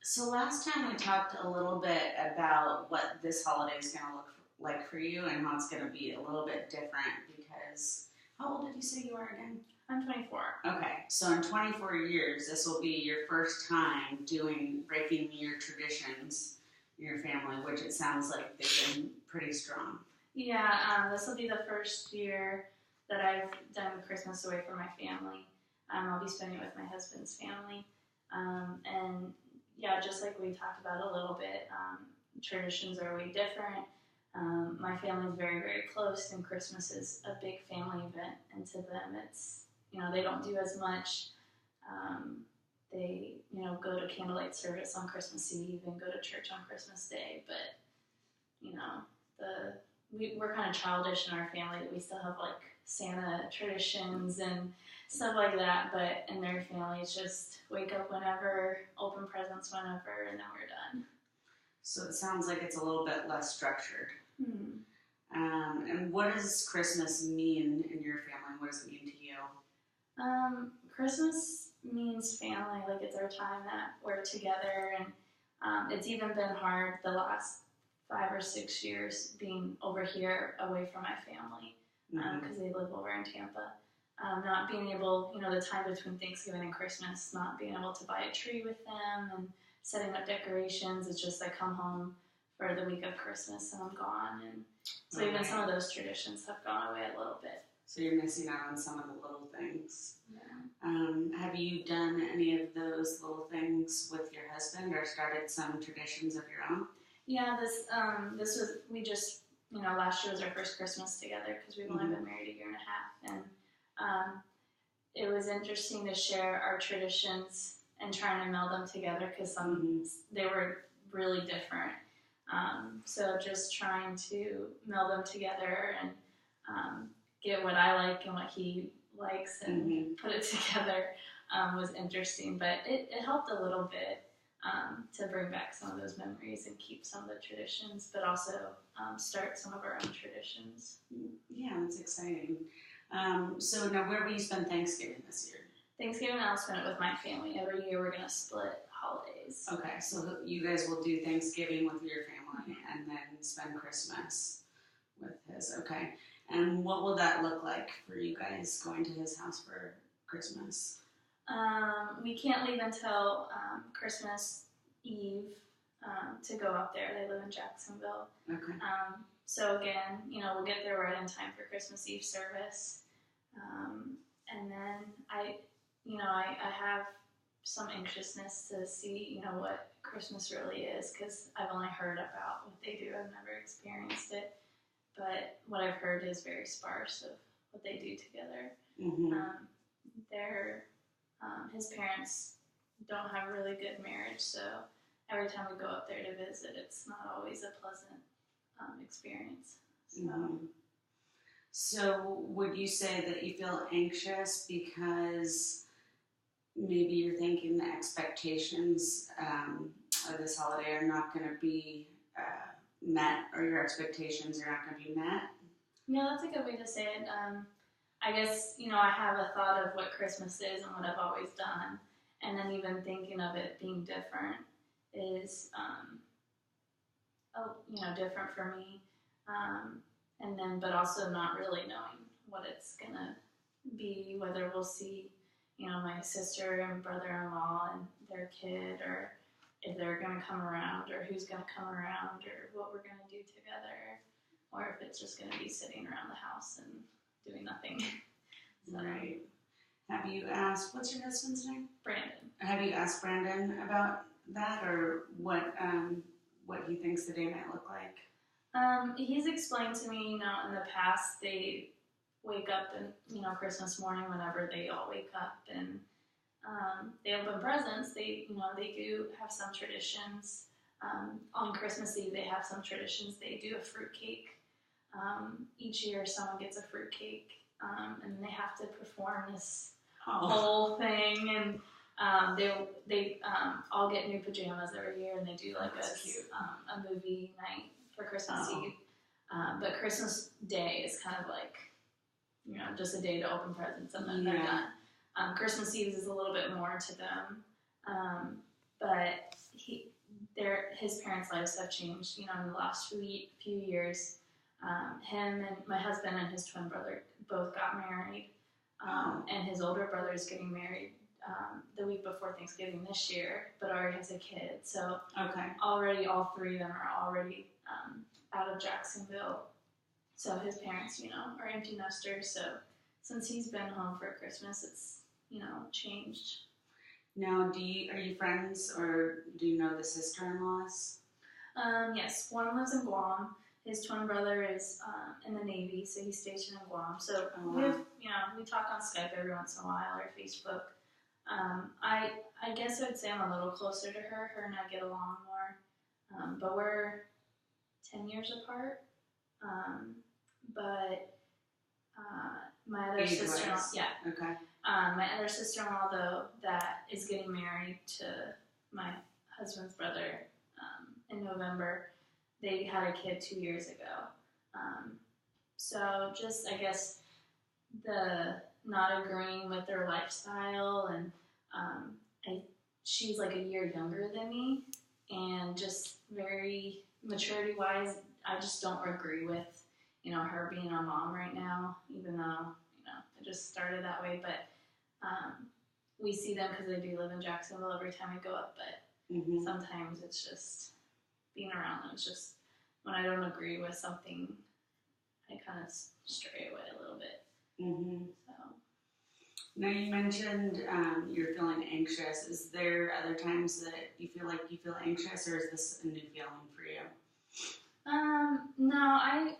So last time we talked a little bit about what this holiday is going to look like for you and how it's going to be a little bit different because how old did you say you are again? I'm 24. Okay, so in 24 years, this will be your first time breaking your traditions in your family, which it sounds like they've been pretty strong. Yeah, this will be the first year that I've done Christmas away from my family. I'll be spending it with my husband's family. And yeah, just like we talked about a little bit, traditions are way different. My family's very, very close, and Christmas is a big family event. And to them, it's, they don't do as much. They, go to candlelight service on Christmas Eve and go to church on Christmas Day. But, you know, we're kind of childish in our family that we still have like Santa traditions and stuff like that, but in their family it's just wake up whenever, open presents whenever, and then we're done. So it sounds like it's a little bit less structured. Hmm. And what does Christmas mean in your family? What does it mean to you? Christmas means family, like it's our time that we're together, and it's even been hard the last 5 or 6 years being over here away from my family because they live over in Tampa. Not being able, the time between Thanksgiving and Christmas, not being able to buy a tree with them and setting up decorations. It's just I come home for the week of Christmas and I'm gone. And so even some of those traditions have gone away a little bit. So you're missing out on some of the little things. Yeah. Have you done any of those little things with your husband or started some traditions of your own? Yeah, this was, we just, last year was our first Christmas together because we've only been married a year and a half. And it was interesting to share our traditions and trying to meld them together because they were really different. So just trying to meld them together and get what I like and what he likes and put it together was interesting. But it helped a little bit to bring back some of those memories and keep some of the traditions, but also start some of our own traditions. Yeah, that's exciting. So now where will you spend Thanksgiving this year? Thanksgiving, I'll spend it with my family. Every year we're going to split holidays. Okay, so you guys will do Thanksgiving with your family and then spend Christmas with his. Okay, and what will that look like for you guys going to his house for Christmas? We can't leave until Christmas Eve to go up there. They live in Jacksonville. Okay. So again, we'll get there right in time for Christmas Eve service. And then I have some anxiousness to see, what Christmas really is, because I've only heard about what they do. I've never experienced it. But what I've heard is very sparse of what they do together. His parents don't have a really good marriage, so every time we go up there to visit, it's not always a pleasant experience. So would you say that you feel anxious because maybe you're thinking the expectations of this holiday are not going to be met, or your expectations are not going to be met? Yeah, that's a good way to say it. I guess, I have a thought of what Christmas is and what I've always done, and then even thinking of it being different is, different for me. And then, but also not really knowing what it's gonna be, whether we'll see, my sister and brother-in-law and their kid, or if they're gonna come around, or who's gonna come around, or what we're gonna do together, or if it's just gonna be sitting around the house and doing nothing. So. Right. Have you asked, what's your husband's name? Brandon. Have you asked Brandon about that, or what he thinks the day might look like? He's explained to me, in the past they wake up and, Christmas morning whenever they all wake up and they open presents. They do have some traditions. On Christmas Eve, they have some traditions. They do a fruit cake. Each year, someone gets a fruit cake, and they have to perform this whole thing. And they all get new pajamas every year, and they do like a movie night for Christmas Eve. But Christmas Day is kind of like, just a day to open presents and then they're done. Christmas Eve is a little bit more to them. But his parents' lives have changed, you know, in the last few years. Him and my husband and his twin brother both got married, and his older brother is getting married the week before Thanksgiving this year, but already has a kid. So already all three of them are already out of Jacksonville. So his parents, you know, are empty nesters. So since he's been home for Christmas, it's, you know, changed. Now, are you friends, or do you know the sister-in-laws? Yes, one lives in Guam. His twin brother is in the Navy, so he's stationed in Guam. So we talk on Skype every once in a while, or Facebook. I guess I would say I'm a little closer to her. Her and I get along more, but we're 10 years apart. But my other sister-in-law, my other sister-in-law, though, that is getting married to my husband's brother in November. They had a kid 2 years ago. So just, I guess, the not agreeing with their lifestyle, and she's like a year younger than me, and just very maturity-wise, I just don't agree with, you know, her being a mom right now, even though, you know, it just started that way. But we see them because they do live in Jacksonville every time we go up, but sometimes it's just being around them. It's just when I don't agree with something, I kind of stray away a little bit. So. Now, you mentioned you're feeling anxious. Is there other times that you feel like you feel anxious, or is this a new feeling for you? No, I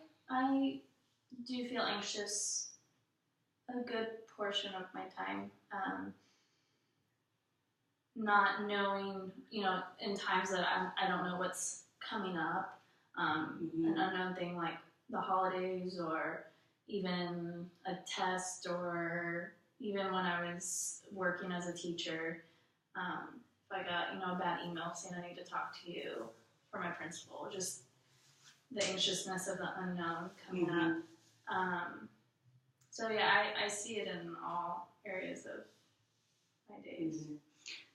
do feel anxious a good portion of my time. Not knowing, you know, in times that I don't know what's coming up, an unknown thing like the holidays, or even a test, or even when I was working as a teacher, if I got, you know, a bad email saying I need to talk to you from my principal, just the anxiousness of the unknown coming up. So yeah, I see it in all areas of my days.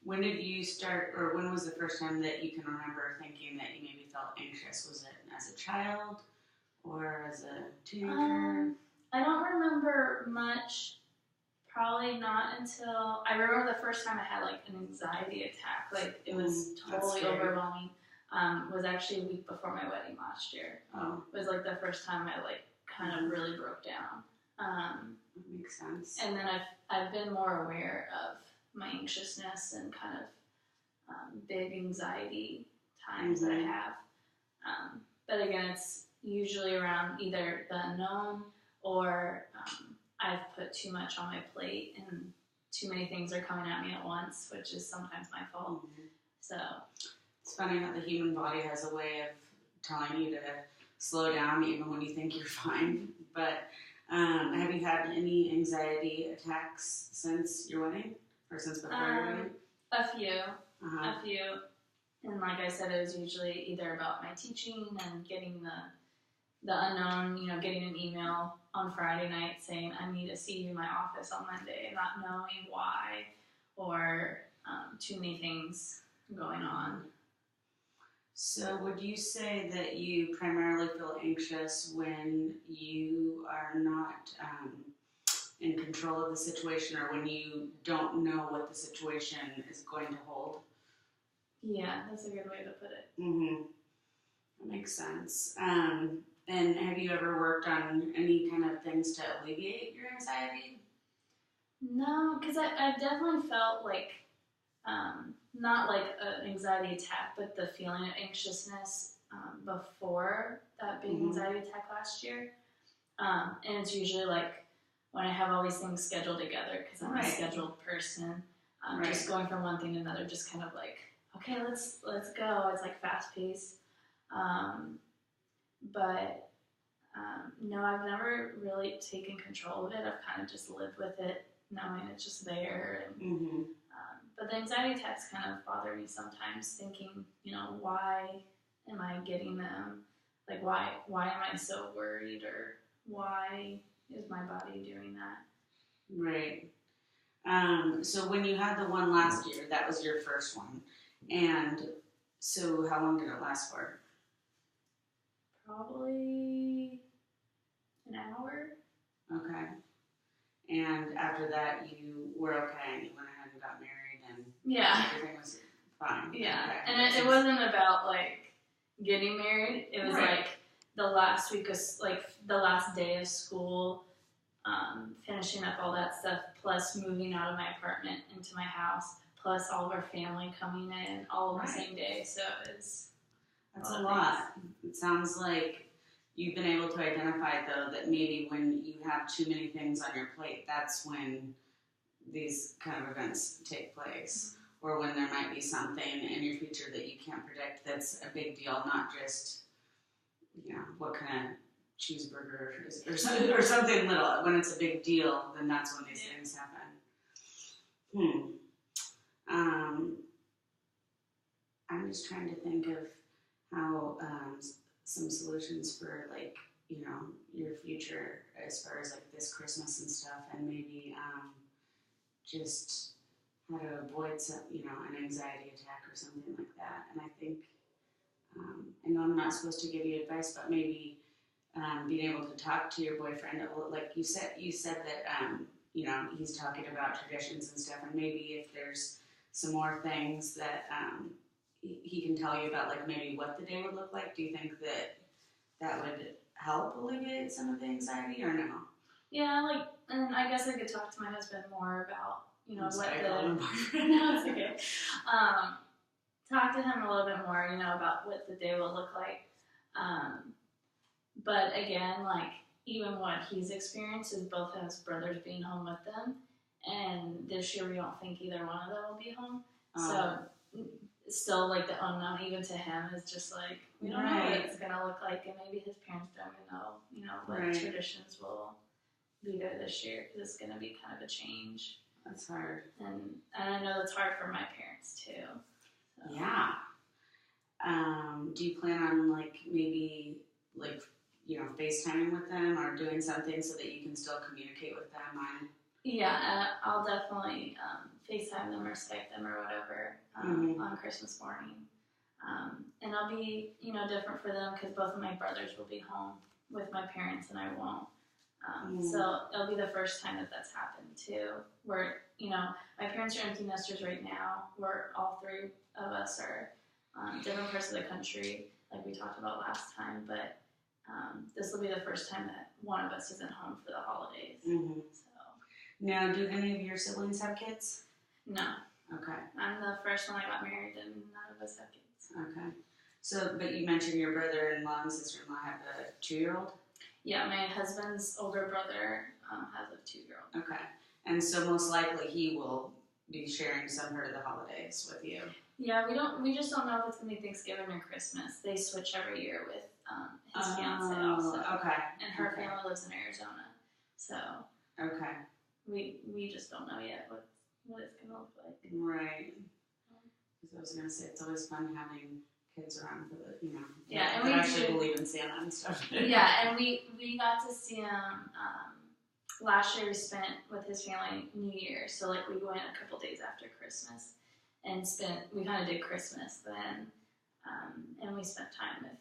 When did you start, or when was the first time that you can remember thinking that you maybe felt anxious? Was it as a child or as a teenager? I don't remember much. Probably not until I remember the first time I had like an anxiety attack. Like it was totally overwhelming. Was actually a week before my wedding last year. It was like the first time I like kind of really broke down. That makes sense. And then I've been more aware of my anxiousness and kind of big anxiety times that I have. But again, it's usually around either the unknown, or I've put too much on my plate and too many things are coming at me at once, which is sometimes my fault. So it's funny how the human body has a way of telling you to slow down even when you think you're fine. But have you had any anxiety attacks since your wedding, or since before your wedding? A few. And like I said, it was usually either about my teaching and getting the unknown, you know, getting an email on Friday night saying, I need to see you in my office on Monday, not knowing why, or too many things going on. So would you say that you primarily feel anxious when you are not in control of the situation, or when you don't know what the situation is going to hold? Yeah, that's a good way to put it. That makes sense. And have you ever worked on any kind of things to alleviate your anxiety? No, because I've definitely felt like, not like an anxiety attack, but the feeling of anxiousness before that big anxiety attack last year. And it's usually like when I have all these things scheduled together, because I'm a scheduled person, just going from one thing to another, just kind of like, okay, let's go. It's like fast paced. But no, I've never really taken control of it. I've kind of just lived with it, knowing it's just there. And, but the anxiety attacks kind of bother me sometimes, thinking, you know, why am I getting them? Like, why am I so worried, or why is my body doing that? Right. So when you had the one last year, that was your first one, and So how long did it last for? Probably an hour. Okay. And after that, you were okay, and you went ahead and got married, and Yeah. everything was fine. Yeah. Okay. And it wasn't about like getting married. It was Right. like the last week of like the last day of school, finishing up all that stuff, plus moving out of my apartment into my house, plus all of our family coming in all on the same day. So it was That's a lot. It sounds like you've been able to identify, though, that maybe when you have too many things on your plate, that's when these kind of events take place. Or when there might be something in your future that you can't predict that's a big deal, not just, what kind of cheeseburger or something little. When it's a big deal, then that's when these things happen. I'm just trying to think of how some solutions for your future as far as like this Christmas and stuff, and maybe just how to avoid some, an anxiety attack or something like that. And I think I know I'm not supposed to give you advice, but maybe being able to talk to your boyfriend, like you said that he's talking about traditions and stuff, and maybe if there's some more things that he can tell you about, like maybe what the day would look like. Do you think that would help alleviate some of the anxiety, or no? Yeah, and I guess I could talk to my husband more about, I'm sorry, no, it's okay. Talk to him a little bit more, about what the day will look like. But again, even what he's experienced is both of his brothers being home with them, and this year we don't think either one of them will be home. So still, the unknown even to him is just we don't know what it's gonna look like, and maybe his parents don't even know, what traditions will be there this year, because it's gonna be kind of a change. That's hard. And I know that's hard for my parents too. So. Yeah. Do you plan on maybe FaceTiming with them or doing something so that you can still communicate with them? Yeah, I'll definitely FaceTime them or Skype them or whatever on Christmas morning. And I'll be, different for them because both of my brothers will be home with my parents and I won't. So it'll be the first time that's happened too, where, my parents are empty nesters right now, where all three of us are different parts of the country, like we talked about last time, but this will be the first time that one of us isn't home for the holidays. Mm-hmm. So. Now, do any of your siblings have kids? No. Okay. I'm the first one I got married, and none of us have kids. Okay. So, but you mentioned your brother-in-law and sister-in-law have a 2-year-old? Yeah, my husband's older brother has a 2-year-old. Okay. And so most likely he will be sharing some part of the holidays with you. Yeah, we just don't know if it's going to be Thanksgiving or Christmas. They switch every year with his fiance also. Okay. And her family lives in Arizona. So. Okay. We just don't know yet what it's going to look like. Right. Because I was going to say, it's always fun having kids around for the, Yeah, and we actually believe in Santa and stuff. Yeah, and we got to see him, last year we spent with his family New Year, so we went a couple days after Christmas and we kind of did Christmas then, and we spent time with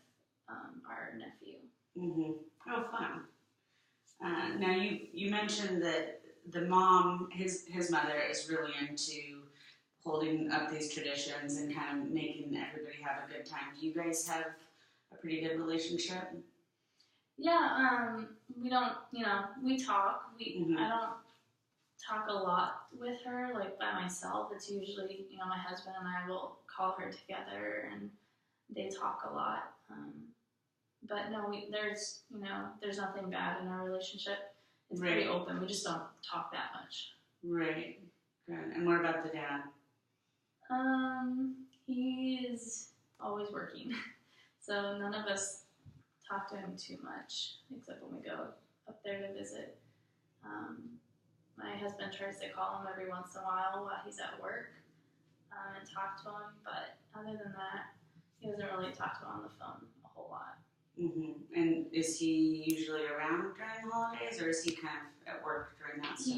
our nephew. Mm-hmm. Oh, fun. Now you mentioned that the mom, his mother, is really into holding up these traditions and kind of making everybody have a good time. Do you guys have a pretty good relationship? Yeah, we don't, we talk. I don't talk a lot with her, by myself. It's usually, my husband and I will call her together and they talk a lot. But no, there's nothing bad in our relationship. It's pretty open. We just don't talk that much. Right. Good. And what about the dad? He is always working. So none of us talk to him too much, except when we go up there to visit. My husband tries to call him every once in a while he's at work and talk to him. But other than that, he doesn't really talk to him on the phone a whole lot. Mm-hmm. And is he usually around during the holidays, or is he kind of at work during that stuff?